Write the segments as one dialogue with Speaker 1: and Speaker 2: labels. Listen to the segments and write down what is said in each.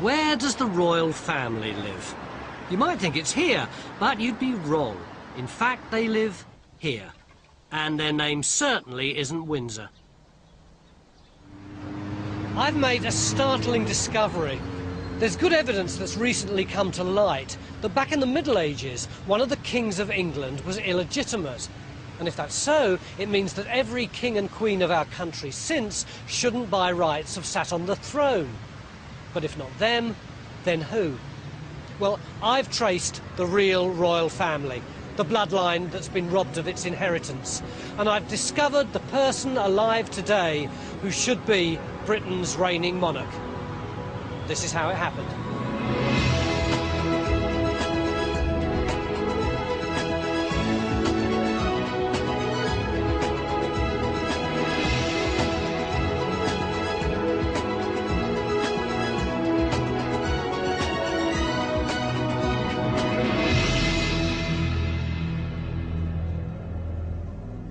Speaker 1: Where does the royal family live? You might think it's here, but you'd be wrong. In fact, they live here. And their name certainly isn't Windsor. I've made a startling discovery. There's good evidence that's recently come to light that back in the Middle Ages, one of the kings of England was illegitimate. And if that's so, it means that every king and queen of our country since shouldn't by rights have sat on the throne. But if not them, then who? Well, I've traced the real royal family, the bloodline that's been robbed of its inheritance. And I've discovered the person alive today who should be Britain's reigning monarch. This is how it happened.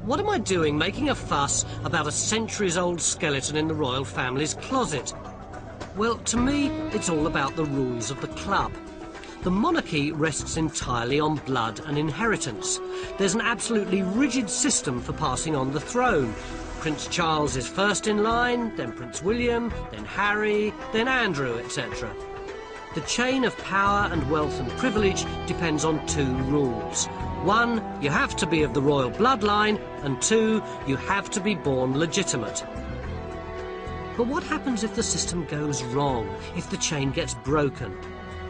Speaker 1: What am I doing making a fuss about a centuries-old skeleton in the royal family's closet? Well, to me, it's all about the rules of the club. The monarchy rests entirely on blood and inheritance. There's an absolutely rigid system for passing on the throne. Prince Charles is first in line, then Prince William, then Harry, then Andrew, etc. The chain of power and wealth and privilege depends on two rules. One, you have to be of the royal bloodline, and two, you have to be born legitimate. But what happens if the system goes wrong, if the chain gets broken?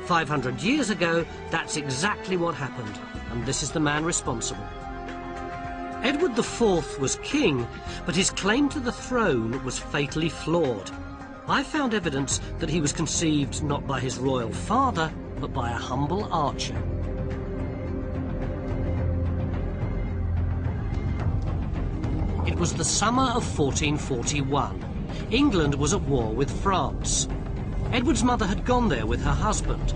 Speaker 1: 500 years ago, that's exactly what happened, and this is the man responsible. Edward IV was king, but his claim to the throne was fatally flawed. I found evidence that he was conceived not by his royal father, but by a humble archer. It was the summer of 1441. England was at war with France. Edward's mother had gone there with her husband.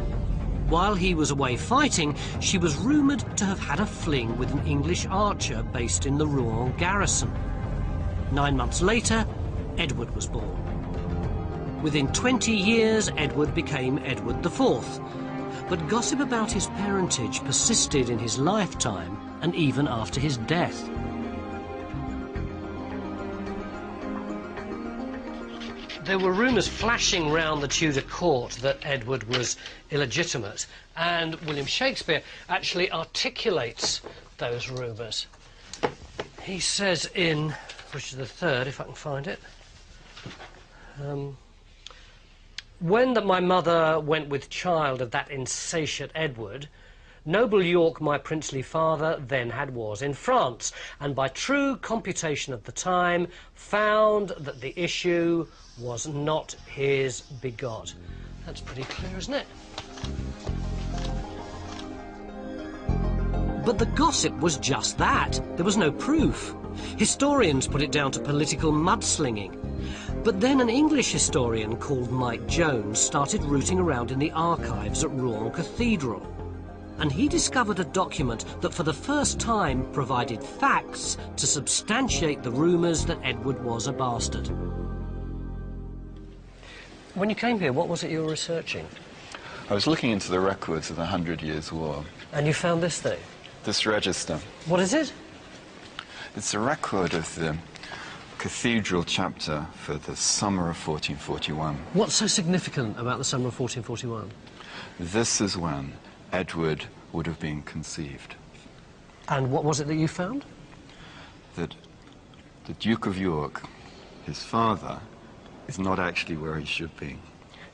Speaker 1: While he was away fighting, she was rumoured to have had a fling with an English archer based in the Rouen garrison. 9 months later, Edward was born. Within 20 years, Edward became Edward IV. But gossip about his parentage persisted in his lifetime and even after his death. There were rumours flashing round the Tudor court that Edward was illegitimate, and William Shakespeare actually articulates those rumours. He says in Richard III, if I can find it, when that my mother went with child of that insatiate Edward, noble York, my princely father, then had wars in France, and by true computation of the time, found that the issue was not his begot. That's pretty clear, isn't it? But the gossip was just that. There was no proof. Historians put it down to political mudslinging. But then an English historian called Mike Jones started rooting around in the archives at Rouen Cathedral. And he discovered a document that for the first time provided facts to substantiate the rumours that Edward was a bastard. When you came here, what was it you were researching?
Speaker 2: I was looking into the records of the 100 Years' War.
Speaker 1: And you found this thing?
Speaker 2: This register.
Speaker 1: What is it?
Speaker 2: It's a record of the cathedral chapter for the summer of 1441.
Speaker 1: What's so significant about the summer of 1441?
Speaker 2: This is when Edward would have been conceived.
Speaker 1: And what was it that you found?
Speaker 2: That the Duke of York, his father, is not actually where he should be.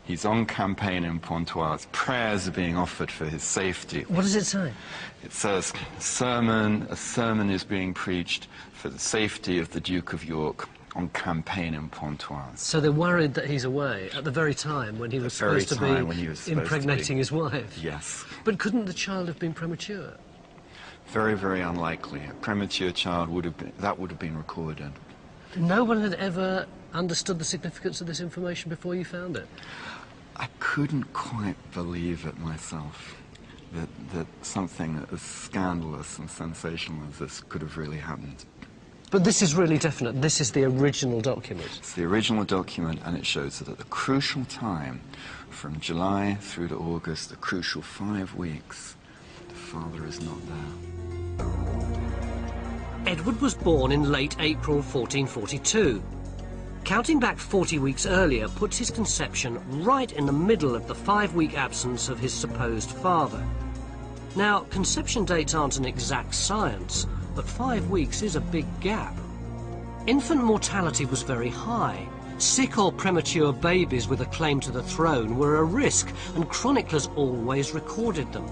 Speaker 2: He's on campaign in Pontoise. Prayers are being offered for his safety.
Speaker 1: What does it say?
Speaker 2: It says, a sermon is being preached for the safety of the Duke of York on campaign in Pontoise.
Speaker 1: So they're worried that he's away at the very time when he was supposed to be impregnating his wife?
Speaker 2: Yes.
Speaker 1: But couldn't the child have been premature?
Speaker 2: Very, very unlikely. A premature child would have been recorded.
Speaker 1: No one had ever understood the significance of this information before you found it?
Speaker 2: I couldn't quite believe it myself, that something as scandalous and sensational as this could have really happened.
Speaker 1: But this is really definite. This is the original document.
Speaker 2: It's the original document, and it shows that at the crucial time, from July through to August, the crucial 5 weeks, the father is not there.
Speaker 1: Edward was born in late April 1442. Counting back 40 weeks earlier puts his conception right in the middle of the 5-week absence of his supposed father. Now, conception dates aren't an exact science, but 5 weeks is a big gap. Infant mortality was very high. Sick or premature babies with a claim to the throne were a risk, and chroniclers always recorded them.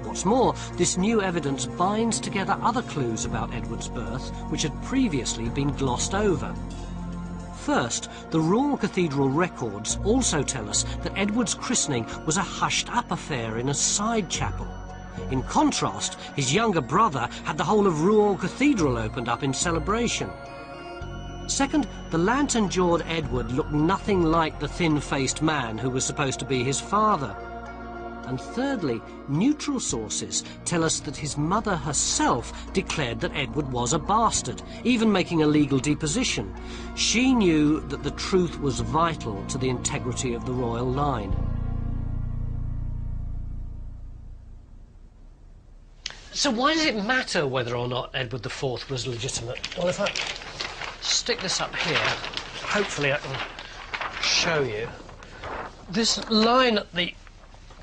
Speaker 1: What's more, this new evidence binds together other clues about Edward's birth, which had previously been glossed over. First, the Rouen Cathedral records also tell us that Edward's christening was a hushed-up affair in a side chapel. In contrast, his younger brother had the whole of Rouen Cathedral opened up in celebration. Second, the lantern-jawed Edward looked nothing like the thin-faced man who was supposed to be his father. And thirdly, neutral sources tell us that his mother herself declared that Edward was a bastard, even making a legal deposition. She knew that the truth was vital to the integrity of the royal line. So why does it matter whether or not Edward IV was legitimate? Well, if I stick this up here, hopefully I can show you. This line at the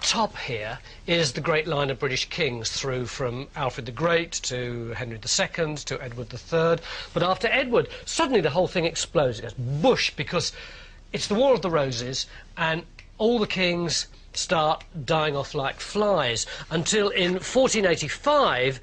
Speaker 1: top here is the great line of British kings through from Alfred the Great to Henry II to Edward III. But after Edward, suddenly the whole thing explodes. It goes bush, because it's the War of the Roses and all the kings start dying off like flies until in 1485,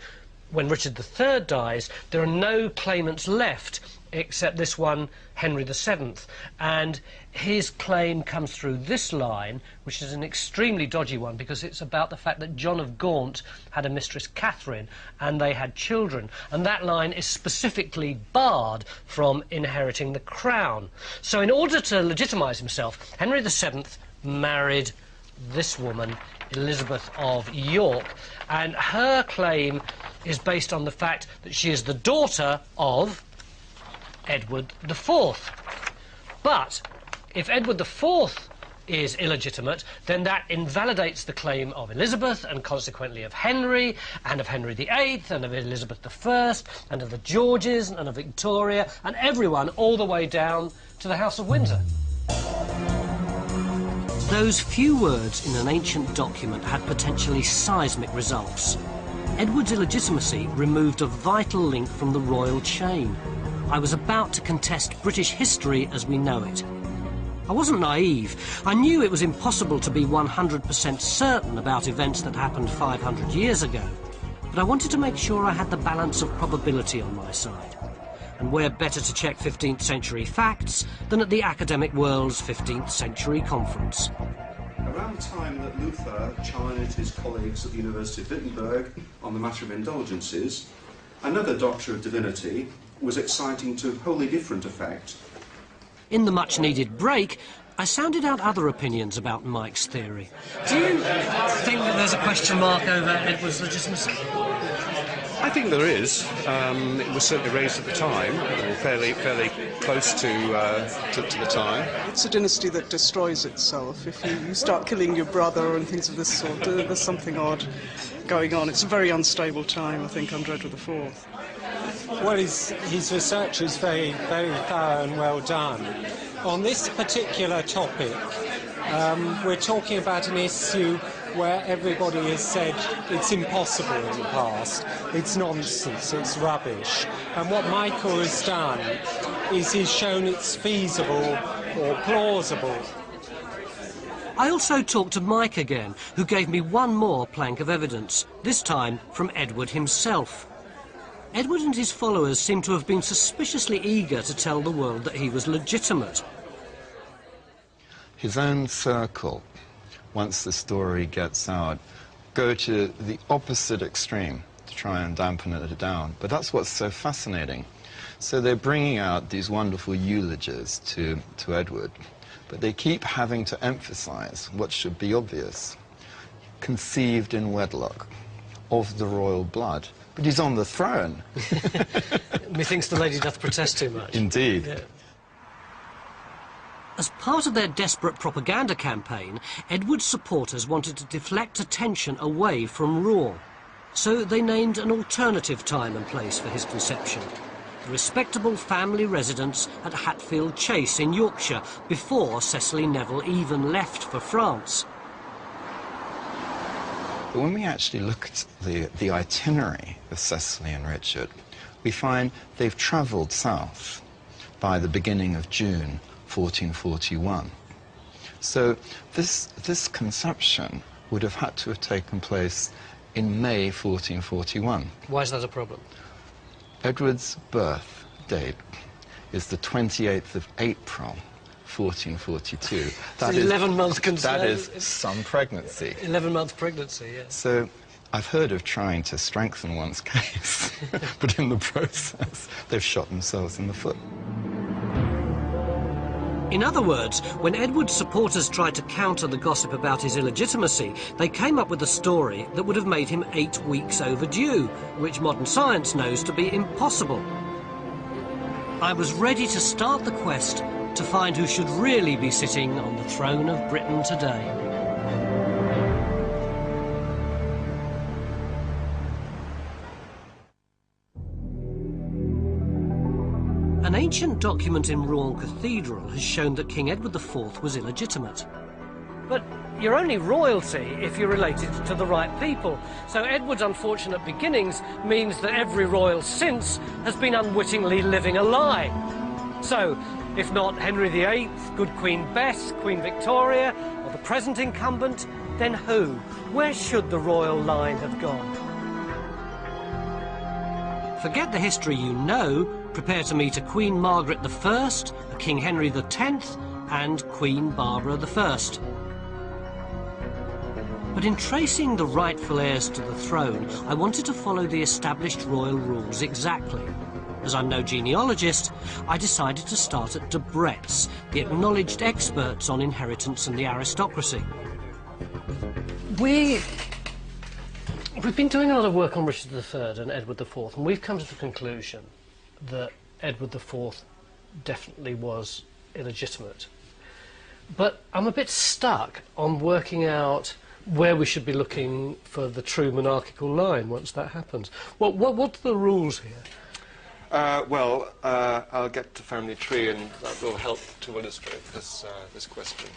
Speaker 1: when Richard III dies, there are no claimants left except this one, Henry VII, and his claim comes through this line, which is an extremely dodgy one because it's about the fact that John of Gaunt had a mistress Catherine and they had children, and that line is specifically barred from inheriting the crown. So in order to legitimise himself, Henry VII married this woman, Elizabeth of York, and her claim is based on the fact that she is the daughter of Edward IV. But if Edward IV is illegitimate, then that invalidates the claim of Elizabeth and consequently of Henry and of Henry VIII and of Elizabeth I and of the Georges and of Victoria and everyone all the way down to the House of Windsor. Those few words in an ancient document had potentially seismic results. Edward's illegitimacy removed a vital link from the royal chain. I was about to contest British history as we know it. I wasn't naive. I knew it was impossible to be 100% certain about events that happened 500 years ago. But I wanted to make sure I had the balance of probability on my side. And where better to check 15th century facts than at the academic world's 15th century conference.
Speaker 3: Around the time that Luther challenged his colleagues at the University of Wittenberg on the matter of indulgences, another doctor of divinity was exciting to wholly different effect.
Speaker 1: In the much-needed break, I sounded out other opinions about Mike's theory. Do you think that there's a question mark over Edward's legitimacy?
Speaker 3: I think there is. It was certainly raised at the time, fairly close to the time.
Speaker 4: It's a dynasty that destroys itself. If you start killing your brother and things of this sort, there's something odd going on. It's a very unstable time, I think, under Edward IV.
Speaker 5: Well, his research is very, very thorough and well done. On this particular topic, we're talking about an issue where everybody has said it's impossible in the past, it's nonsense, it's rubbish. And what Michael has done is he's shown it's feasible or plausible.
Speaker 1: I also talked to Mike again, who gave me one more plank of evidence, this time from Edward himself. Edward and his followers seem to have been suspiciously eager to tell the world that he was legitimate.
Speaker 2: His own circle, once the story gets out, go to the opposite extreme to try and dampen it down. But that's what's so fascinating. So they're bringing out these wonderful eulogies to Edward, but they keep having to emphasize what should be obvious. Conceived in wedlock, of the royal blood, But he's on the throne.
Speaker 1: Methinks the lady doth protest too much.
Speaker 2: Indeed.
Speaker 1: Yeah. As part of their desperate propaganda campaign, Edward's supporters wanted to deflect attention away from Rouen. So they named an alternative time and place for his conception. The respectable family residence at Hatfield Chase in Yorkshire, before Cecily Neville even left for France.
Speaker 2: But when we actually look at the itinerary of Cecily and Richard, we find they've travelled south by the beginning of June 1441. So this conception would have had to have taken place in May 1441.
Speaker 1: Why is that a problem?
Speaker 2: Edward's birth date is the 28th of April 1442. That is
Speaker 1: 11-month concern.
Speaker 2: That is some pregnancy.
Speaker 1: 11-month pregnancy, yes.
Speaker 2: So I've heard of trying to strengthen one's case, but in the process, they've shot themselves in the foot.
Speaker 1: In other words, when Edward's supporters tried to counter the gossip about his illegitimacy, they came up with a story that would have made him 8 weeks overdue, which modern science knows to be impossible. I was ready to start the quest to find who should really be sitting on the throne of Britain today. An ancient document in Rouen Cathedral has shown that King Edward IV was illegitimate. But you're only royalty if you're related to the right people. So Edward's unfortunate beginnings means that every royal since has been unwittingly living a lie. So, if not Henry VIII, good Queen Bess, Queen Victoria, or the present incumbent, then who? Where should the royal line have gone? Forget the history you know. Prepare to meet a Queen Margaret I, a King Henry X, and Queen Barbara I. But in tracing the rightful heirs to the throne, I wanted to follow the established royal rules exactly. As I'm no genealogist, I decided to start at Debretts, the acknowledged experts on inheritance and the aristocracy. We've been doing a lot of work on Richard III and Edward IV, and we've come to the conclusion that Edward IV definitely was illegitimate. But I'm a bit stuck on working out where we should be looking for the true monarchical line once that happens. What are the rules here?
Speaker 6: I'll get to family tree, and that will help to illustrate this question.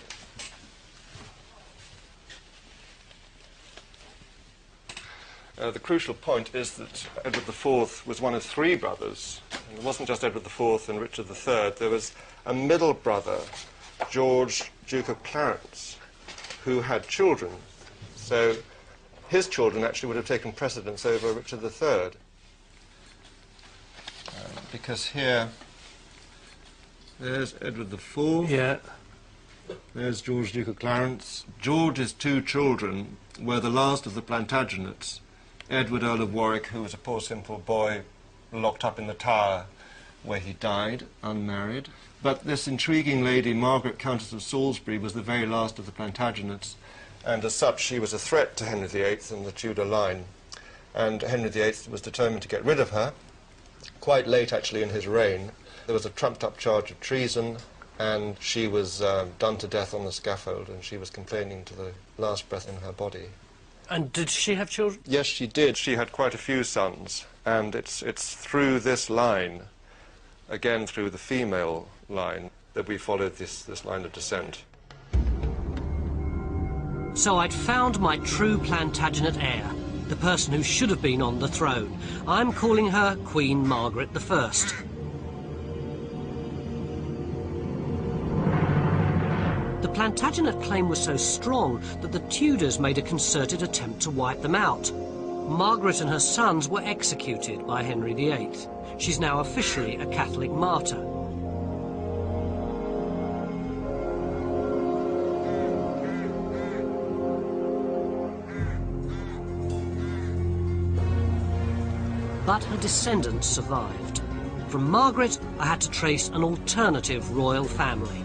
Speaker 6: The crucial point is that Edward IV was one of 3 brothers. And it wasn't just Edward IV and Richard III. There was a middle brother, George, Duke of Clarence, who had children. So his children actually would have taken precedence over Richard III. Because here, there's Edward IV.
Speaker 1: Yeah.
Speaker 6: There's George, Duke of Clarence. George's 2 children were the last of the Plantagenets. Edward, Earl of Warwick, who was a poor simple boy locked up in the Tower where he died, unmarried. But this intriguing lady, Margaret, Countess of Salisbury, was the very last of the Plantagenets, and as such she was a threat to Henry VIII and the Tudor line. And Henry VIII was determined to get rid of her. Quite late, actually, in his reign, there was a trumped-up charge of treason, and she was done to death on the scaffold, and she was complaining to the last breath in her body.
Speaker 1: And did she have children?
Speaker 6: Yes, she did. She had quite a few sons, and it's through this line, again through the female line, that we followed this line of descent.
Speaker 1: So I'd found my true Plantagenet heir, the person who should have been on the throne. I'm calling her Queen Margaret I. The Plantagenet claim was so strong that the Tudors made a concerted attempt to wipe them out. Margaret and her sons were executed by Henry VIII. She's now officially a Catholic martyr. But her descendants survived. From Margaret, I had to trace an alternative royal family.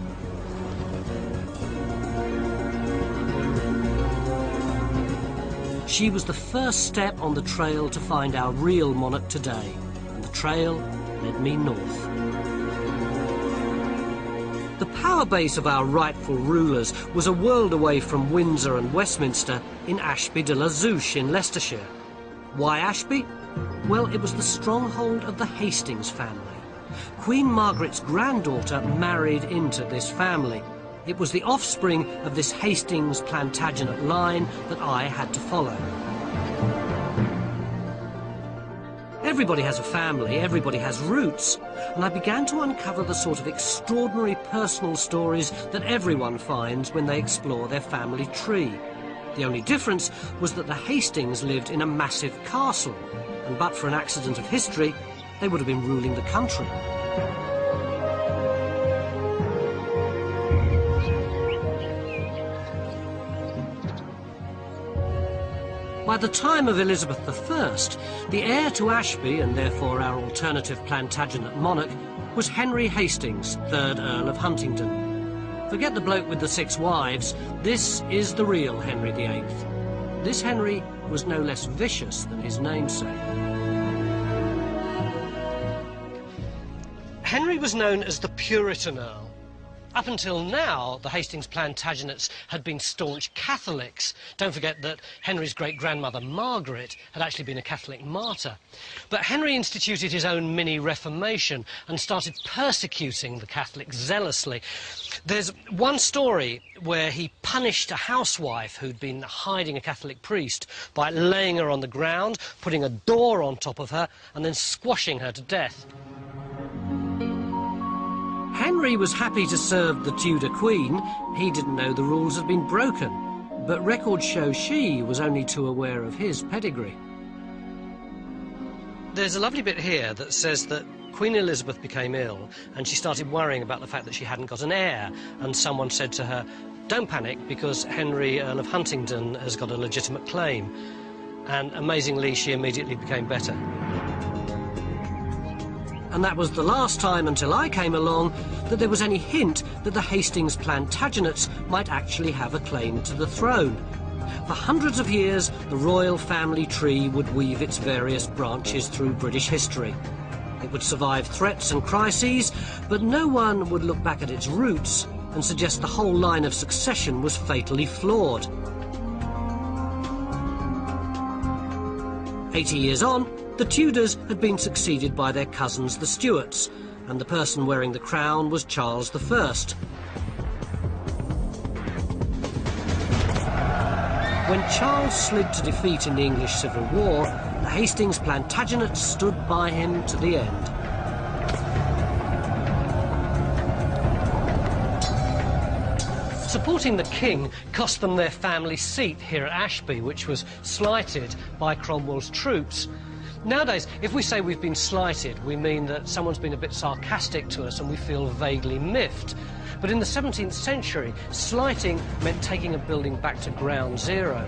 Speaker 1: She was the first step on the trail to find our real monarch today, and the trail led me north. The power base of our rightful rulers was a world away from Windsor and Westminster in Ashby de la Zouch in Leicestershire. Why Ashby? Well, it was the stronghold of the Hastings family. Queen Margaret's granddaughter married into this family. It was the offspring of this Hastings Plantagenet line that I had to follow. Everybody has a family, everybody has roots, and I began to uncover the sort of extraordinary personal stories that everyone finds when they explore their family tree. The only difference was that the Hastings lived in a massive castle, and but for an accident of history, they would have been ruling the country. By the time of Elizabeth I, the heir to Ashby, and therefore our alternative Plantagenet monarch, was Henry Hastings, 3rd Earl of Huntingdon. Forget the bloke with the 6 wives, this is the real Henry VIII. This Henry was no less vicious than his namesake. Henry was known as the Puritan Earl. Up until now, the Hastings Plantagenets had been staunch Catholics. Don't forget that Henry's great-grandmother, Margaret, had actually been a Catholic martyr. But Henry instituted his own mini-Reformation and started persecuting the Catholics zealously. There's one story where he punished a housewife who'd been hiding a Catholic priest by laying her on the ground, putting a door on top of her, and then squashing her to death. Henry was happy to serve the Tudor Queen. He didn't know the rules had been broken, but records show she was only too aware of his pedigree. There's a lovely bit here that says that Queen Elizabeth became ill and she started worrying about the fact that she hadn't got an heir, and someone said to her, "Don't panic, because Henry, Earl of Huntingdon, has got a legitimate claim." And amazingly, she immediately became better. And that was the last time, until I came along, that there was any hint that the Hastings Plantagenets might actually have a claim to the throne. For hundreds of years, the royal family tree would weave its various branches through British history. It would survive threats and crises, but no one would look back at its roots and suggest the whole line of succession was fatally flawed. 80 years on, the Tudors had been succeeded by their cousins, the Stuarts, and the person wearing the crown was Charles I. When Charles slid to defeat in the English Civil War, the Hastings Plantagenets stood by him to the end. Supporting the king cost them their family seat here at Ashby, which was slighted by Cromwell's troops. Nowadays, if we say we've been slighted, we mean that someone's been a bit sarcastic to us and we feel vaguely miffed. But in the 17th century, slighting meant taking a building back to ground zero.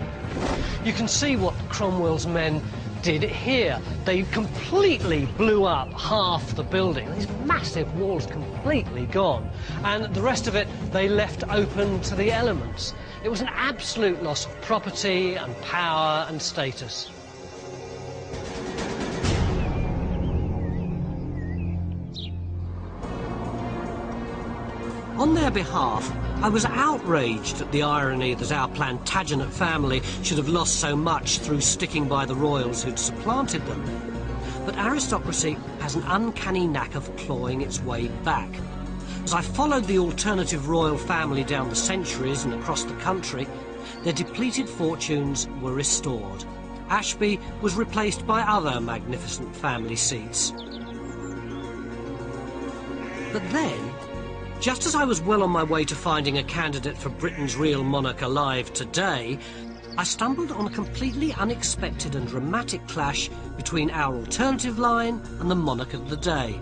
Speaker 1: You can see what Cromwell's men did here. They completely blew up half the building. These massive walls completely gone. And the rest of it, they left open to the elements. It was an absolute loss of property and power and status. On their behalf, I was outraged at the irony that our Plantagenet family should have lost so much through sticking by the royals who'd supplanted them. But aristocracy has an uncanny knack of clawing its way back. As I followed the alternative royal family down the centuries and across the country, their depleted fortunes were restored. Ashby was replaced by other magnificent family seats. But then, just as I was well on my way to finding a candidate for Britain's real monarch alive today, I stumbled on a completely unexpected and dramatic clash between our alternative line and the monarch of the day.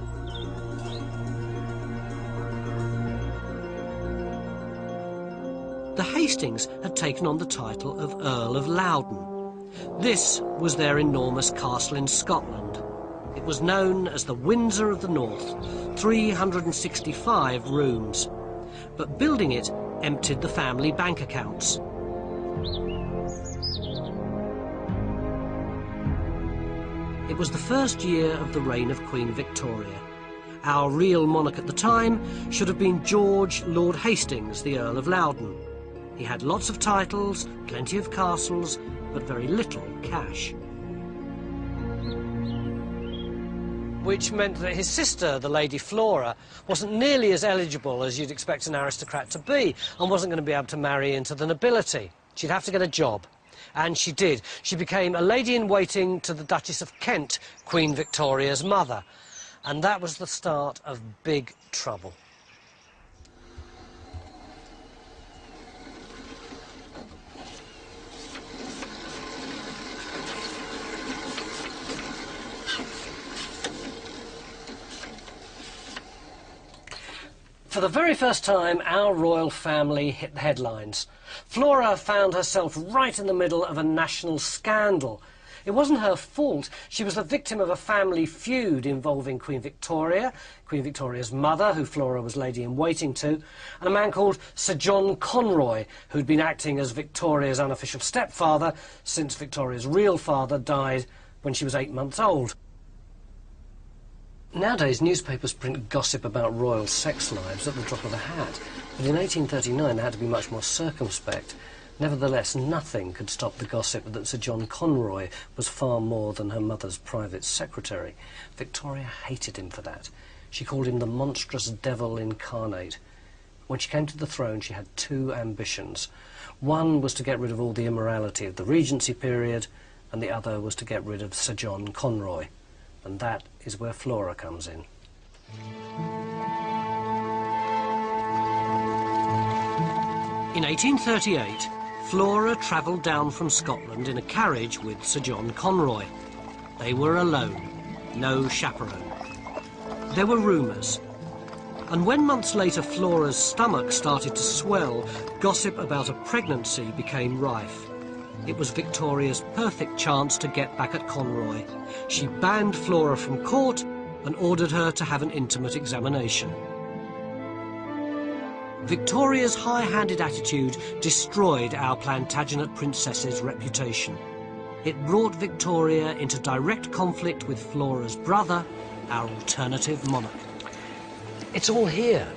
Speaker 1: The Hastings had taken on the title of Earl of Loudon. This was their enormous castle in Scotland. It was known as the Windsor of the North, 365 rooms. But building it emptied the family bank accounts. It was the first year of the reign of Queen Victoria. Our real monarch at the time should have been George Lord Hastings, the Earl of Loudon. He had lots of titles, plenty of castles, but very little cash. Which meant that his sister, the Lady Flora, wasn't nearly as eligible as you'd expect an aristocrat to be, and wasn't going to be able to marry into the nobility. She'd have to get a job. And she did. She became a lady-in-waiting to the Duchess of Kent, Queen Victoria's mother. And that was the start of big trouble. For the very first time, our royal family hit the headlines. Flora found herself right in the middle of a national scandal. It wasn't her fault. She was the victim of a family feud involving Queen Victoria, Queen Victoria's mother, who Flora was lady-in-waiting to, and a man called Sir John Conroy, who'd been acting as Victoria's unofficial stepfather since Victoria's real father died when she was 8 months old. Nowadays, newspapers print gossip about royal sex lives at the drop of a hat, but in 1839 they had to be much more circumspect. Nevertheless, nothing could stop the gossip that Sir John Conroy was far more than her mother's private secretary. Victoria hated him for that. She called him the monstrous devil incarnate. When she came to the throne, she had two ambitions. One was to get rid of all the immorality of the Regency period, and the other was to get rid of Sir John Conroy. And that is where Flora comes in. In 1838, Flora travelled down from Scotland in a carriage with Sir John Conroy. They were alone, no chaperone. There were rumours. And when months later Flora's stomach started to swell, gossip about a pregnancy became rife. It was Victoria's perfect chance to get back at Conroy. She banned Flora from court and ordered her to have an intimate examination. Victoria's high-handed attitude destroyed our Plantagenet princess's reputation. It brought Victoria into direct conflict with Flora's brother, our alternative monarch. It's all here.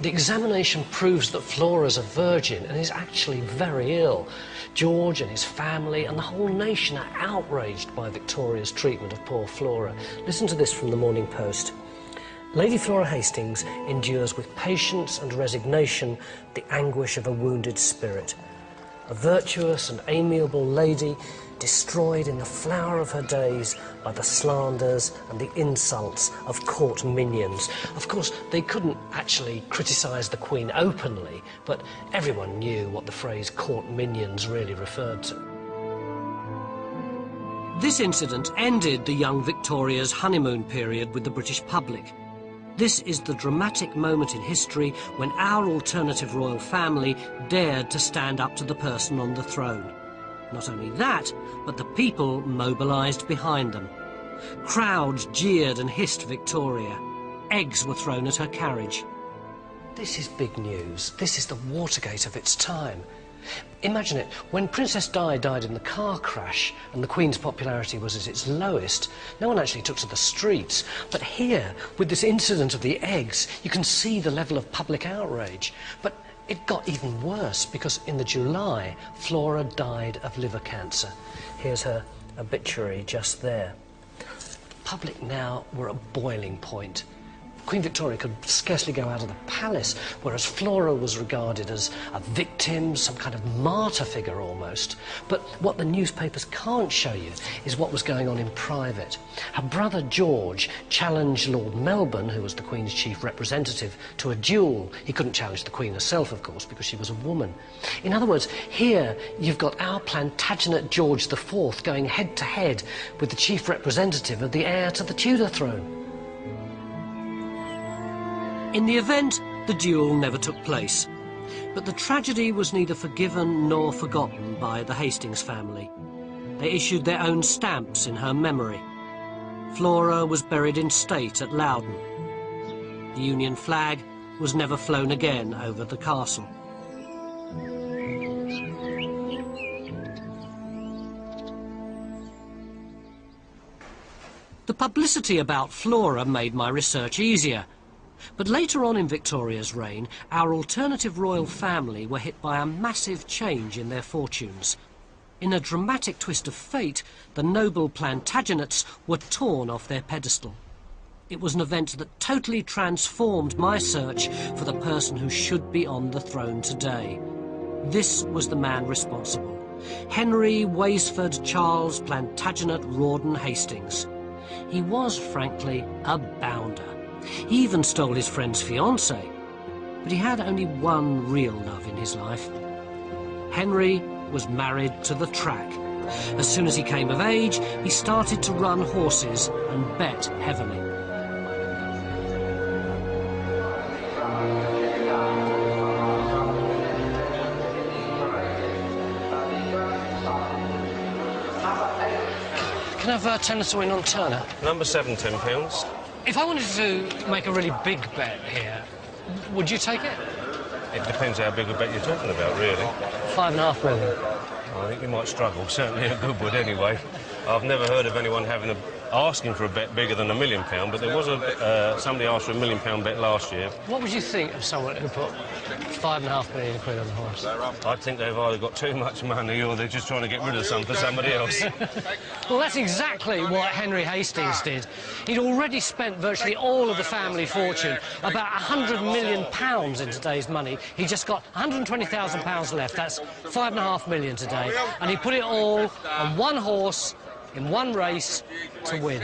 Speaker 1: The examination proves that Flora's a virgin and is actually very ill. George and his family and the whole nation are outraged by Victoria's treatment of poor Flora. Listen to this from the Morning Post. Lady Flora Hastings endures with patience and resignation the anguish of a wounded spirit. A virtuous and amiable lady destroyed in the flower of her days by the slanders and the insults of court minions. Of course, they couldn't actually criticise the Queen openly, but everyone knew what the phrase court minions really referred to. This incident ended the young Victoria's honeymoon period with the British public. This is the dramatic moment in history when our alternative royal family dared to stand up to the person on the throne. Not only that, but the people mobilised behind them. Crowds jeered and hissed Victoria. Eggs were thrown at her carriage. This is big news. This is the Watergate of its time. Imagine it, when Princess Di died in the car crash and the Queen's popularity was at its lowest, no one actually took to the streets. But here, with this incident of the eggs, you can see the level of public outrage. But it got even worse because in the July, Flora died of liver cancer. Here's her obituary just there. The public now were at boiling point. Queen Victoria could scarcely go out of the palace, whereas Flora was regarded as a victim, some kind of martyr figure almost. But what the newspapers can't show you is what was going on in private. Her brother George challenged Lord Melbourne, who was the Queen's chief representative, to a duel. He couldn't challenge the Queen herself, of course, because she was a woman. In other words, here you've got our Plantagenet George IV going head-to-head with the chief representative of the heir to the Tudor throne. In the event, the duel never took place. But the tragedy was neither forgiven nor forgotten by the Hastings family. They issued their own stamps in her memory. Flora was buried in state at Loudon. The Union flag was never flown again over the castle. The publicity about Flora made my research easier. But later on in Victoria's reign, our alternative royal family were hit by a massive change in their fortunes. In a dramatic twist of fate, the noble Plantagenets were torn off their pedestal. It was an event that totally transformed my search for the person who should be on the throne today. This was the man responsible. Henry Waysford Charles Plantagenet Rawdon Hastings. He was, frankly, a bounder. He even stole his friend's fiancée. But he had only one real love in his life. Henry was married to the track. As soon as he came of age, he started to run horses and bet heavily.
Speaker 7: Can I have 10 to win on Turner?
Speaker 8: Number 7, £10.
Speaker 7: If I wanted to make a really big bet here, would you take it?
Speaker 8: It depends how big a bet you're talking about, really.
Speaker 7: $5.5 million.
Speaker 8: I think you might struggle. Certainly a good one, anyway. I've never heard of anyone asking for a bet bigger than £1 million, but there was somebody asked for £1 million bet last year.
Speaker 7: What would you think of someone who put £5.5 million quid on the horse?
Speaker 8: I'd think they've either got too much money or they're just trying to get rid of some for somebody else.
Speaker 7: Well, that's exactly what Henry Hastings did. He'd already spent virtually all of the family fortune, about £100 million in today's money. He just got £120,000 left. That's $5.5 million today. And he put it all on one horse in one race to win.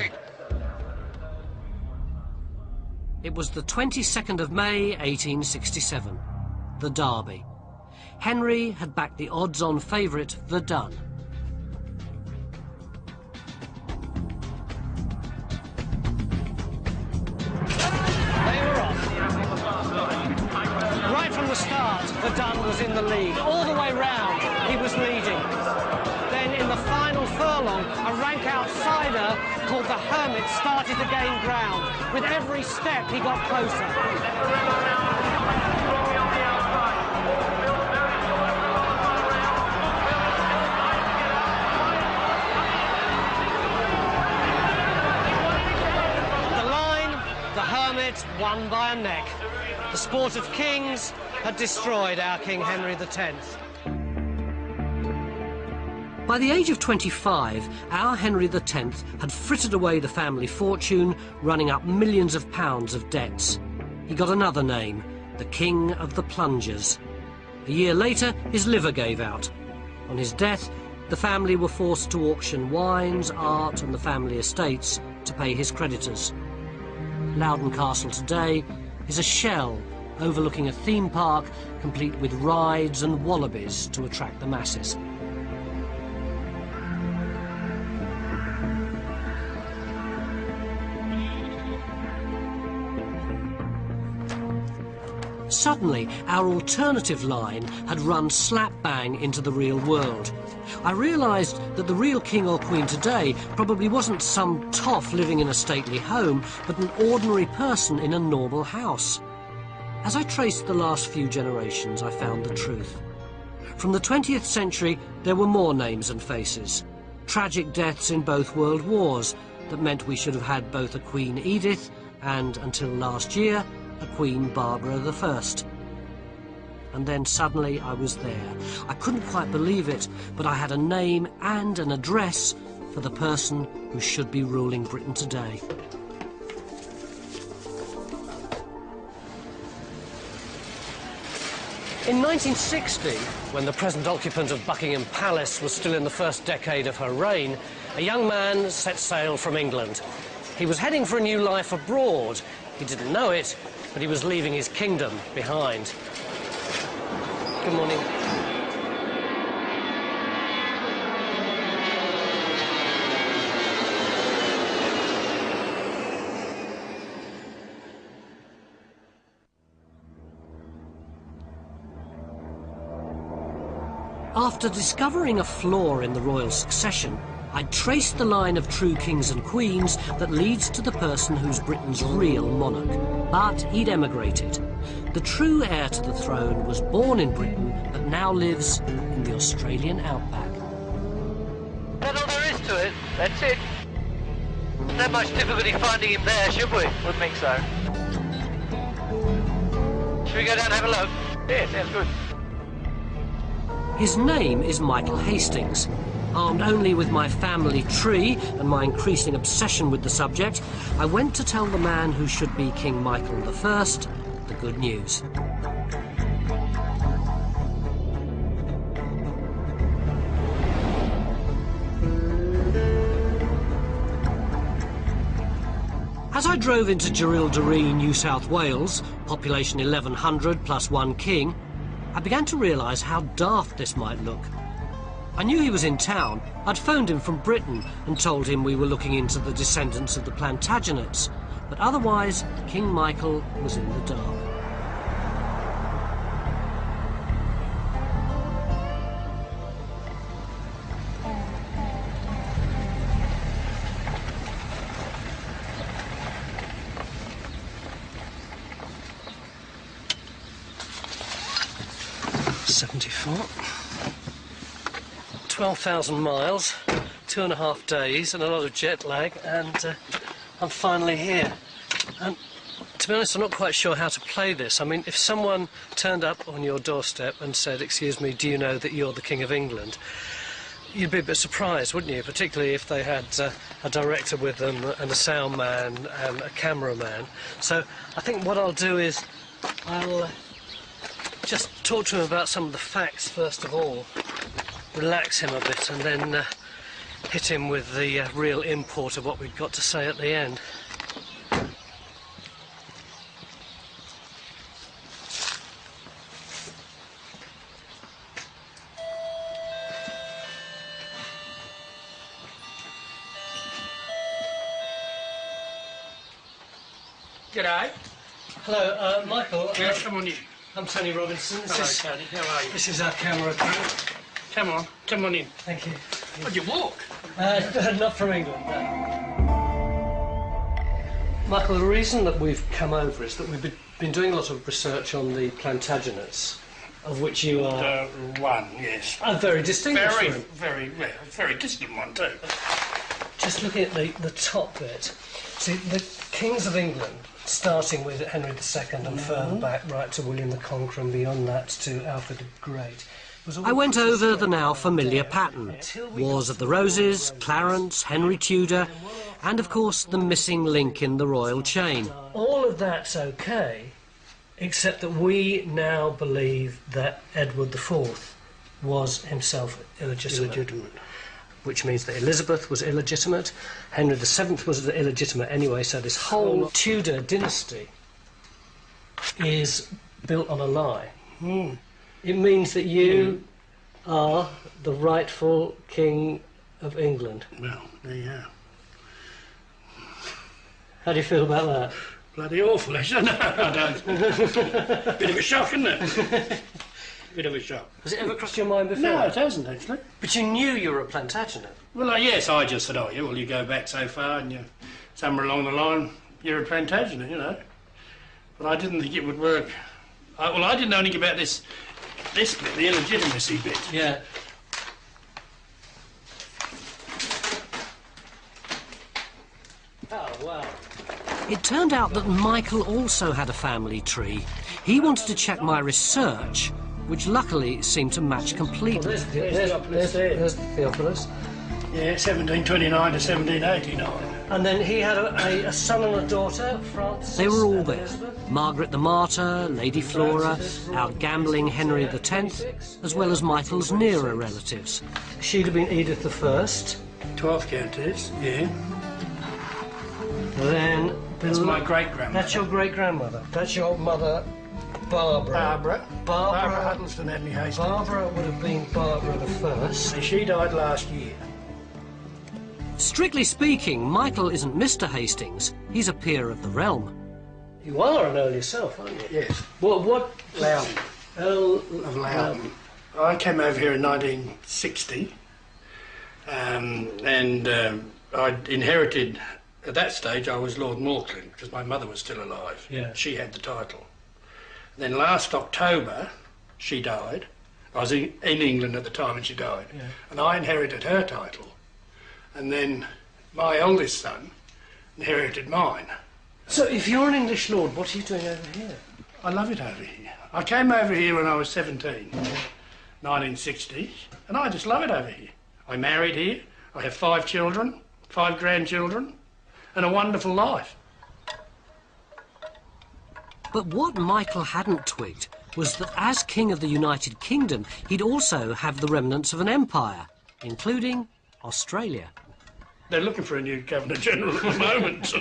Speaker 1: It was the 22nd of May, 1867, the Derby. Henry had backed the odds-on favourite, the Dun.
Speaker 7: They were off. Right from the start, the Dun was in the lead. All the way round, he was leading. Then in the final furlong, a rank outsider called the Hermit started to gain ground. With every step, he got closer. The line, the Hermit won by a neck. The sport of kings had destroyed our King Henry X.
Speaker 1: By the age of 25, our Henry X had frittered away the family fortune, running up millions of pounds of debts. He got another name, the King of the Plungers. A year later, his liver gave out. On his death, the family were forced to auction wines, art and the family estates to pay his creditors. Loudon Castle today is a shell overlooking a theme park complete with rides and wallabies to attract the masses. Suddenly, our alternative line had run slap bang into the real world. I realised that the real king or queen today probably wasn't some toff living in a stately home, but an ordinary person in a normal house. As I traced the last few generations, I found the truth. From the 20th century, there were more names and faces. Tragic deaths in both world wars that meant we should have had both a Queen Edith and, until last year, a Queen Barbara I. And then suddenly I was there. I couldn't quite believe it, but I had a name and an address for the person who should be ruling Britain today.
Speaker 7: In 1960, when the present occupant of Buckingham Palace was still in the first decade of her reign, a young man set sail from England. He was heading for a new life abroad. He didn't know it, but he was leaving his kingdom behind. Good morning.
Speaker 1: After discovering a flaw in the royal succession, I traced the line of true kings and queens that leads to the person who's Britain's real monarch. But he'd emigrated. The true heir to the throne was born in Britain, but now lives in the Australian outback.
Speaker 7: That's all there is to it. That's it. Not much difficulty finding him there, should we?
Speaker 9: Would think so.
Speaker 7: Should we go down and have a look?
Speaker 9: Yeah, sounds good.
Speaker 1: His name is Michael Hastings. Armed only with my family tree and my increasing obsession with the subject, I went to tell the man who should be King Michael I the good news. As I drove into Jerilderie, New South Wales, population 1100 plus one king, I began to realise how daft this might look. I knew he was in town. I'd phoned him from Britain and told him we were looking into the descendants of the Plantagenets, but otherwise King Michael was in the dark.
Speaker 7: .74. 12,000 miles, 2.5 days, and a lot of jet lag, and I'm finally here. And to be honest, I'm not quite sure how to play this. I mean, if someone turned up on your doorstep and said, "Excuse me, do you know that you're the King of England?" you'd be a bit surprised, wouldn't you? Particularly if they had a director with them and a sound man and a cameraman. So I think what I'll do is I'll just talk to him about some of the facts first of all, relax him a bit, and then hit him with the real import of what we've got to say at the end.
Speaker 10: G'day.
Speaker 7: Hello, Michael.
Speaker 10: Yes, come on in.
Speaker 7: I'm Tony Robinson.
Speaker 10: Hello, Tony. How are you?
Speaker 7: This is our camera crew.
Speaker 10: Come on in.
Speaker 7: Thank you.
Speaker 10: Would you walk?
Speaker 7: Not from England, no. Michael, the reason that we've come over is that we've been doing a lot of research on the Plantagenets, of which you are...
Speaker 10: one, yes.
Speaker 7: A very distinguished one.
Speaker 10: Very distant one too.
Speaker 7: Just looking at the top bit, see, the kings of England, starting with Henry II and further back right to William the Conqueror and beyond that to Alfred the Great.
Speaker 1: I went over the now familiar pattern. Wars of the Roses, Clarence, Henry Tudor, and of course the missing link in the royal chain.
Speaker 7: All of that's okay, except that we now believe that Edward IV was himself illegitimate. Which means that Elizabeth was illegitimate, Henry VII was illegitimate anyway, so this whole Tudor dynasty is built on a lie.
Speaker 10: Mm.
Speaker 7: It means that you are the rightful King of England.
Speaker 10: Well, there you are.
Speaker 7: How do you feel about that?
Speaker 10: Bloody awful, isn't it? I don't. Bit of a shock, isn't it? Bit of a shock.
Speaker 7: Has it ever crossed your mind before?
Speaker 10: No, it hasn't actually.
Speaker 7: But you knew you were a Plantagenet.
Speaker 10: Well, yes, I just said, oh yeah, well you go back so far and you somewhere along the line you're a Plantagenet, you know. But I didn't think it would work. I didn't know anything about this bit, the illegitimacy bit.
Speaker 7: Yeah. Oh, wow.
Speaker 1: It turned out that Michael also had a family tree. He wanted to check my research, which luckily seemed to match completely.
Speaker 7: There's the Theophilus.
Speaker 10: Yeah, 1729 to 1789.
Speaker 7: And then he had a son and a daughter, Francis.
Speaker 1: They were all
Speaker 7: and
Speaker 1: there.
Speaker 7: Elizabeth.
Speaker 1: Margaret the Martyr, Lady Flora, our gambling Henry X, as well as Michael's nearer relatives.
Speaker 7: She'd have been Edith I.
Speaker 10: 12th Countess, yeah.
Speaker 7: Then...
Speaker 10: That's my great-grandmother.
Speaker 7: That's your great-grandmother. That's your mother, Barbara.
Speaker 10: Barbara Huddleston Henry Hastings.
Speaker 7: Barbara would have been Barbara I.
Speaker 10: She died last year.
Speaker 1: Strictly speaking, Michael isn't Mr. Hastings. He's a peer of the realm.
Speaker 7: You are an Earl yourself, aren't you?
Speaker 10: Yes.
Speaker 7: What?
Speaker 10: Loudon.
Speaker 7: Earl
Speaker 10: Of Loudon. I came over here in 1960 and I inherited, at that stage I was Lord Morclin because my mother was still alive.
Speaker 7: Yeah.
Speaker 10: She had the title. Then last October she died. I was in England at the time and she died.
Speaker 7: Yeah.
Speaker 10: And I inherited her title. And then my oldest son inherited mine.
Speaker 7: So if you're an English lord, what are you doing over here?
Speaker 10: I love it over here. I came over here when I was 17, 1960, and I just love it over here. I married here. I have 5 children, 5 grandchildren, and a wonderful life.
Speaker 1: But what Michael hadn't twigged was that as King of the United Kingdom, he'd also have the remnants of an empire, including Australia.
Speaker 10: They're looking for a new Governor-General at the moment.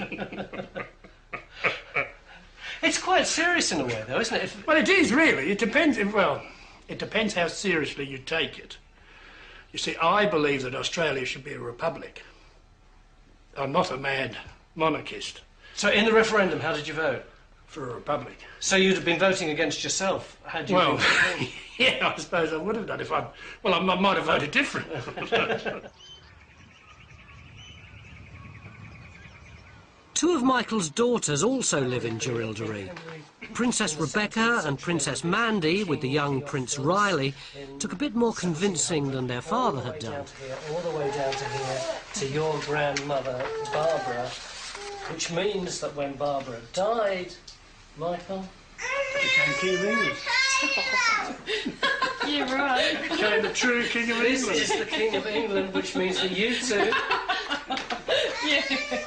Speaker 7: It's quite serious in a way, though, isn't it?
Speaker 10: Well, it is, really. It depends, well, it depends how seriously you take it. You see, I believe that Australia should be a republic. I'm not a mad monarchist.
Speaker 7: So in the referendum, how did you vote?
Speaker 10: For a republic.
Speaker 7: So you'd have been voting against yourself, had you
Speaker 10: Well,
Speaker 7: been...
Speaker 10: yeah, I suppose I would have done if I... Well, I might have voted different.
Speaker 1: Two of Michael's daughters also live in Jerilderie. Princess Rebecca and Princess Mandy, with the young Prince Riley, took a bit more convincing than their father had done.
Speaker 7: All the way down to here, to your grandmother, Barbara, which means that when Barbara died, Michael...
Speaker 10: Became King of England.
Speaker 9: You're right.
Speaker 10: Became the true King of
Speaker 7: This
Speaker 10: England.
Speaker 7: is the King of England, which means that you two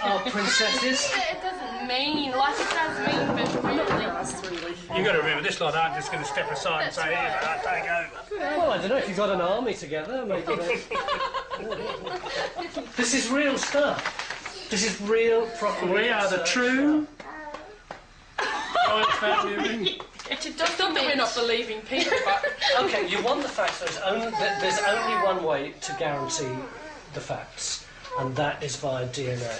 Speaker 7: are princesses.
Speaker 9: It doesn't mean, like it does mean, but really.
Speaker 10: You've got to remember, this lot aren't just going to step aside and say, here, I'll take over.
Speaker 7: Well, I don't know, if you've got an army together, maybe they... This is real stuff. This is real, proper...
Speaker 10: We are the true royal family of England.
Speaker 9: It's just not that we're not believing people, but...
Speaker 7: OK, you want the facts, there's only one way to guarantee the facts, and that is via DNA.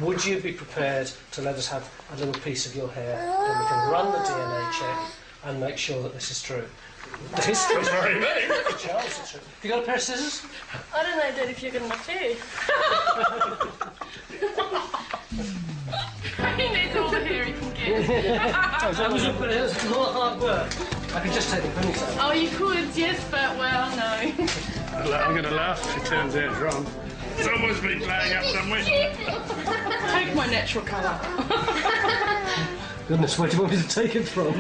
Speaker 7: Would you be prepared to let us have a little piece of your hair, and we can run the DNA check and make sure that this is true? The history is very good. Charles, it's true. Have you got a pair of scissors?
Speaker 9: I don't know, Dad, if you're going to hair. He needs all the hair he can get.
Speaker 7: That was a lot of hard work. I could just take the ponytail.
Speaker 9: Oh, you could, yes, but, well, no.
Speaker 10: I'm going to laugh if it turns out wrong. Someone's been playing up somewhere.
Speaker 9: Take my natural colour.
Speaker 7: Goodness, where do you want me to take it from?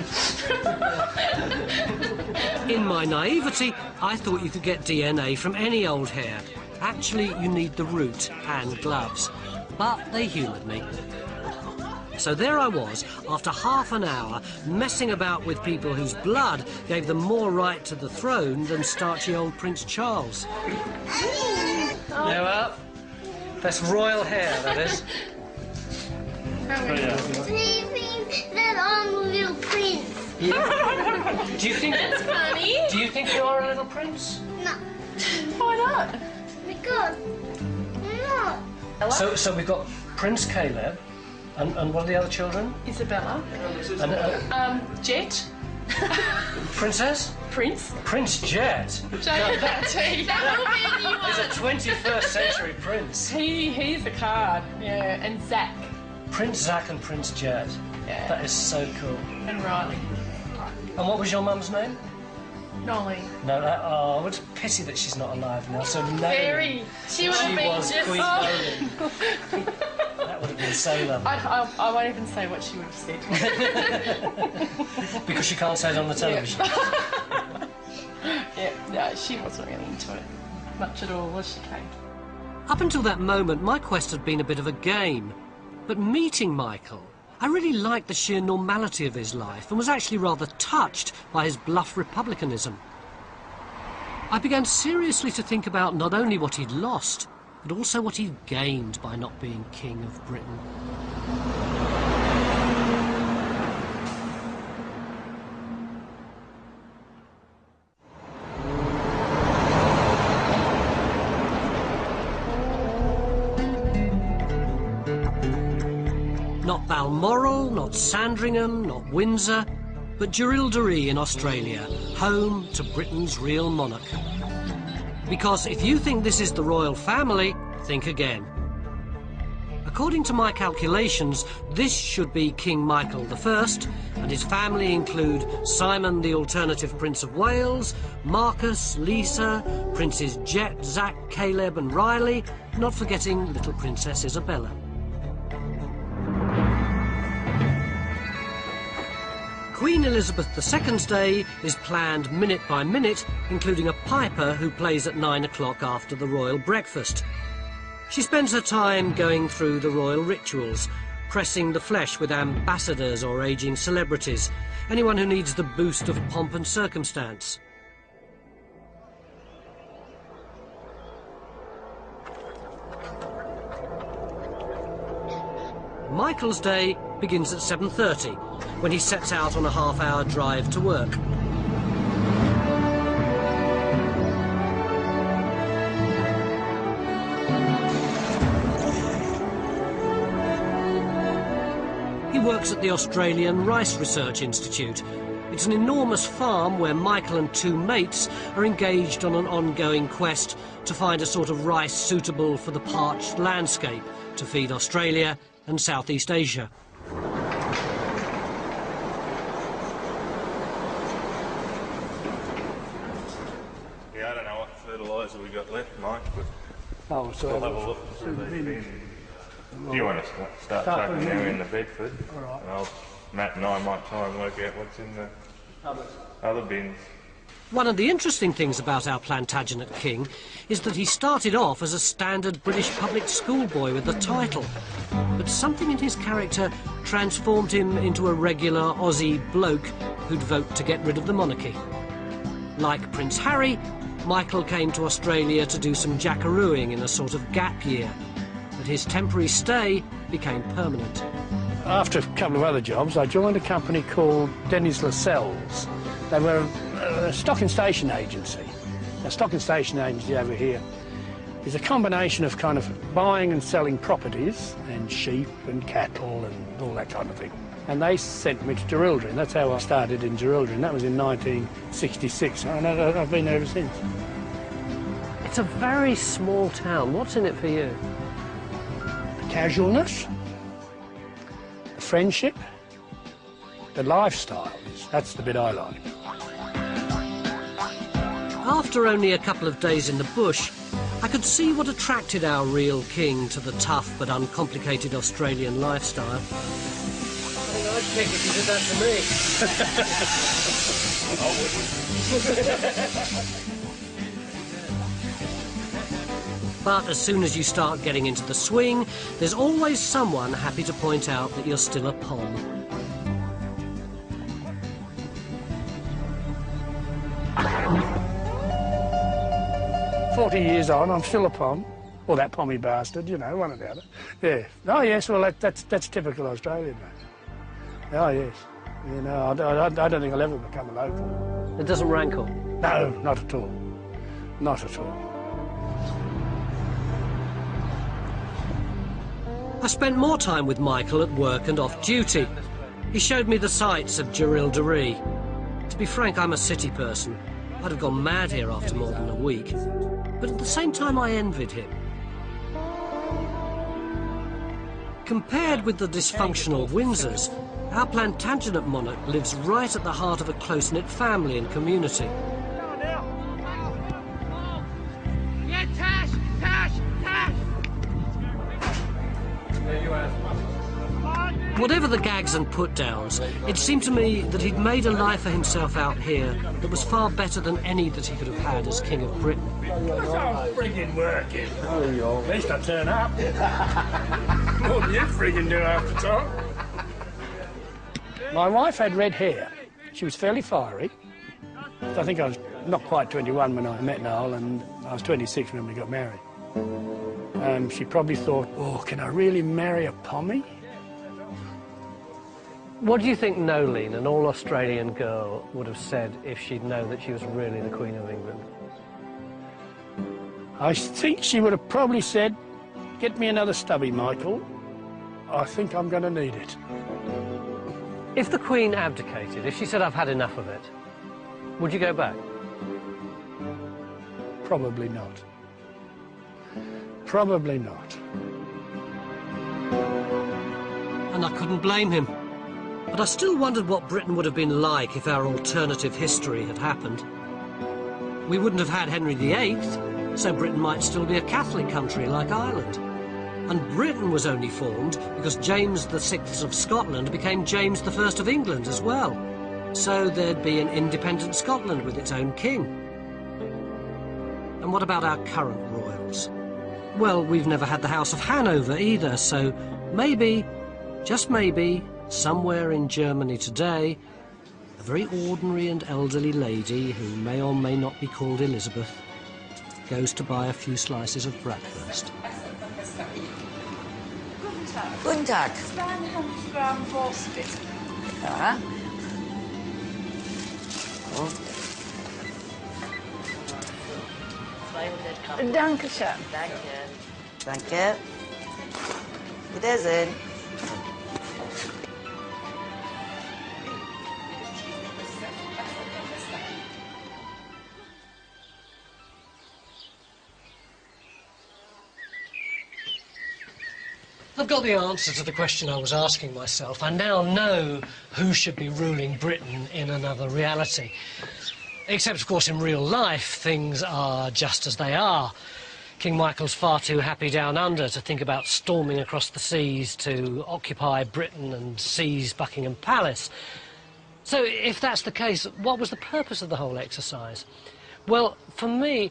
Speaker 1: In my naivety, I thought you could get DNA from any old hair. Actually, you need the root and gloves. But they humoured me. So there I was, after half an hour, messing about with people whose blood gave them more right to the throne than starchy old Prince Charles.
Speaker 7: Now up. That's royal hair, that is.
Speaker 11: That I'm a little prince.
Speaker 7: Do you think...
Speaker 9: That's funny.
Speaker 7: Do you think you are a little prince?
Speaker 11: No,
Speaker 9: Why not?
Speaker 11: because no.
Speaker 7: So we've got Prince Caleb, and what are the other children?
Speaker 9: Isabella.
Speaker 7: And,
Speaker 9: Jet.
Speaker 7: Princess?
Speaker 9: Prince.
Speaker 7: Prince Jet.
Speaker 9: J-E-T. That will be a new
Speaker 7: He's a
Speaker 9: one.
Speaker 7: 21st century prince.
Speaker 9: He's a card. Yeah, and Zach.
Speaker 7: Prince Zach and Prince Jet.
Speaker 9: Yeah.
Speaker 7: That is so cool.
Speaker 9: And Riley.
Speaker 7: And what was your mum's name?
Speaker 9: Nolly.
Speaker 7: No, it's a pity that she's not alive now. So no,
Speaker 9: Very. She would have been
Speaker 7: was
Speaker 9: just...
Speaker 7: Queen
Speaker 9: Oh.
Speaker 7: Nolan. That would have been so lovely.
Speaker 9: I won't even say what she would have said.
Speaker 7: Because she can't say it on the television.
Speaker 9: Yeah, no, she wasn't really into it much at all, was she, Kate?
Speaker 1: Up until that moment, my quest had been a bit of a game. But meeting Michael, I really liked the sheer normality of his life and was actually rather touched by his bluff republicanism. I began seriously to think about not only what he'd lost, but also what he'd gained by not being King of Britain. Not Balmoral, not Sandringham, not Windsor, but Jerilderie in Australia, home to Britain's real monarch. Because if you think this is the royal family, think again. According to my calculations, this should be King Michael I, and his family include Simon the alternative Prince of Wales, Marcus, Lisa, Princes Jet, Zach, Caleb and Riley, not forgetting little Princess Isabella. Queen Elizabeth II's day is planned minute by minute, including a piper who plays at 9 o'clock after the royal breakfast. She spends her time going through the royal rituals, pressing the flesh with ambassadors or ageing celebrities, anyone who needs the boost of pomp and circumstance. Michael's day begins at 7:30, when he sets out on a half-hour drive to work. He works at the Australian Rice Research Institute. It's an enormous farm where Michael and two mates are engaged on an ongoing quest to find a sort of rice suitable for the parched landscape to feed Australia and Southeast Asia.
Speaker 12: Yeah, I don't know what fertiliser we got left, Mike, but
Speaker 10: Oh, so
Speaker 12: we'll have a look through these bins. Do you want to start chucking them in the Bedford?
Speaker 10: All right.
Speaker 12: And Matt and I might try and work out what's in the other bins.
Speaker 1: One of the interesting things about our Plantagenet king is that he started off as a standard British public school boy with the title, but something in his character transformed him into a regular Aussie bloke who'd vote to get rid of the monarchy. Like Prince Harry, Michael came to Australia to do some jackarooing in a sort of gap year, but his temporary stay became permanent.
Speaker 10: After a couple of other jobs, I joined a company called Dennis Lascelles. They were a stock and station agency. A stock and station agency over here is a combination of kind of buying and selling properties and sheep and cattle and all that kind of thing. And they sent me to Jerilderie. That's how I started in Jerilderie, and that was in 1966. And I've been there ever since.
Speaker 1: It's a very small town. What's in it for you?
Speaker 10: The casualness, the friendship, the lifestyle. That's the bit I like.
Speaker 1: After only a couple of days in the bush, I could see what attracted our real king to the tough but uncomplicated Australian lifestyle. I think I'd pick if you did that to me. But as soon as you start getting into the swing, there's always someone happy to point out that you're still a pom.
Speaker 10: Years on, I'm still a pom, or that pommy bastard, you know, one or the other. Yeah. Oh yes, well that's typical Australian, mate. Oh yes. You know, I don't think I'll ever become a local.
Speaker 1: It doesn't rankle?
Speaker 10: No, not at all. Not at all.
Speaker 1: I spent more time with Michael at work and off duty. He showed me the sights of Jerilderie. To be frank, I'm a city person. I'd have gone mad here after more than a week. But at the same time, I envied him. Compared with the dysfunctional Windsors, our Plantagenet monarch lives right at the heart of a close-knit family and community.
Speaker 11: Yeah, Tash! Tash! Tash!
Speaker 1: Whatever the gags and put-downs, it seemed to me that he'd made a life for himself out here that was far better than any that he could have had as King of Britain.
Speaker 10: That's all friggin' working. At least I turn up. More than you friggin' do half the time. My wife had red hair. She was fairly fiery. I think I was not quite 21 when I met Noel, and I was 26 when we got married. She probably thought, oh, can I really marry a pommy?
Speaker 1: What do you think Nolene, an all-Australian girl, would have said if she'd known that she was really the Queen of England?
Speaker 10: I think she would have probably said, get me another stubby, Michael. I think I'm going to need it.
Speaker 1: If the Queen abdicated, if she said, I've had enough of it, would you go back?
Speaker 10: Probably not. Probably not.
Speaker 1: And I couldn't blame him. But I still wondered what Britain would have been like if our alternative history had happened. We wouldn't have had Henry VIII, so Britain might still be a Catholic country like Ireland. And Britain was only formed because James VI of Scotland became James I of England as well. So there'd be an independent Scotland with its own king. And what about our current royals? Well, we've never had the House of Hanover either, so maybe, just maybe, somewhere in Germany today, a very ordinary and elderly lady, who may or may not be called Elizabeth, goes to buy a few slices of breakfast.
Speaker 13: Guten Tag.
Speaker 14: 200 Gramm Wurst, bitte.
Speaker 13: Ja.
Speaker 14: Danke schön.
Speaker 13: Danke. Wiedersehen.
Speaker 7: I've got the answer to the question I was asking myself. I now know who should be ruling Britain in another reality. Except, of course, in real life, things are just as they are. King Michael's far too happy down under to think about storming across the seas to occupy Britain and seize Buckingham Palace. So, if that's the case, what was the purpose of the whole exercise? Well, for me,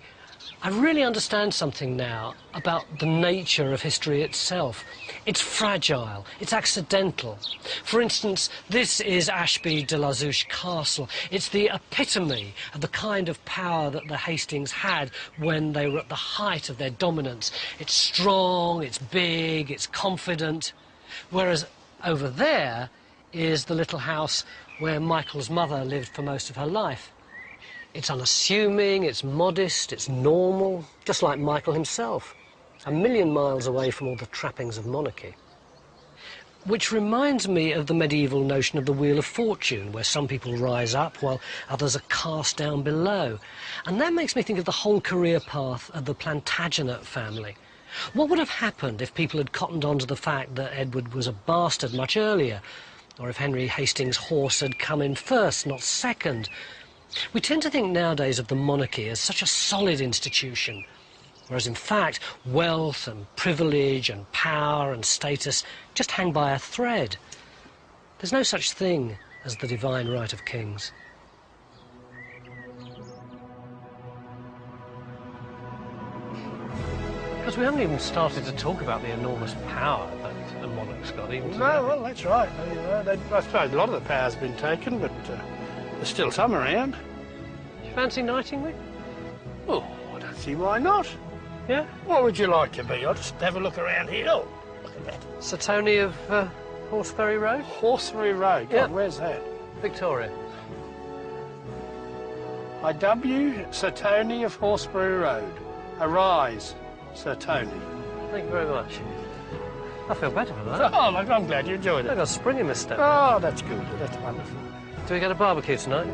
Speaker 7: I really understand something now about the nature of history itself. It's fragile, it's accidental. For instance, this is Ashby de la Zouche Castle. It's the epitome of the kind of power that the Hastings had when they were at the height of their dominance. It's strong, it's big, it's confident. Whereas over there is the little house where Michael's mother lived for most of her life. It's unassuming, it's modest, it's normal, just like Michael himself, a million miles away from all the trappings of monarchy. Which reminds me of the medieval notion of the Wheel of Fortune, where some people rise up while others are cast down below. And that makes me think of the whole career path of the Plantagenet family. What would have happened if people had cottoned on to the fact that Edward was a bastard much earlier, or if Henry Hastings' horse had come in first, not second? We tend to think nowadays of the monarchy as such a solid institution, whereas in fact wealth and privilege and power and status just hang by a thread. There's no such thing as the divine right of kings. Because we haven't even started to talk about the enormous power that a monarch's got, even today.
Speaker 10: No, well, that's right. I suppose a lot of the power's been taken, but there's still some around.
Speaker 7: Do you fancy knighting me?
Speaker 10: Oh, I don't see why not.
Speaker 7: Yeah?
Speaker 10: What would you like to be? I'll just have a look around here. Oh, look at that.
Speaker 7: Sir Tony of Horseferry Road?
Speaker 10: Horseferry Road?
Speaker 7: Yeah.
Speaker 10: God, where's that?
Speaker 7: Victoria.
Speaker 10: I W Sir Tony of Horseferry Road. Arise, Sir Tony.
Speaker 7: Thank you very much. I feel better for that.
Speaker 10: Oh, look, I'm glad you enjoyed it.
Speaker 7: I got a spring in my step.
Speaker 10: Oh, that's good. That's wonderful.
Speaker 7: Do we get a barbecue tonight?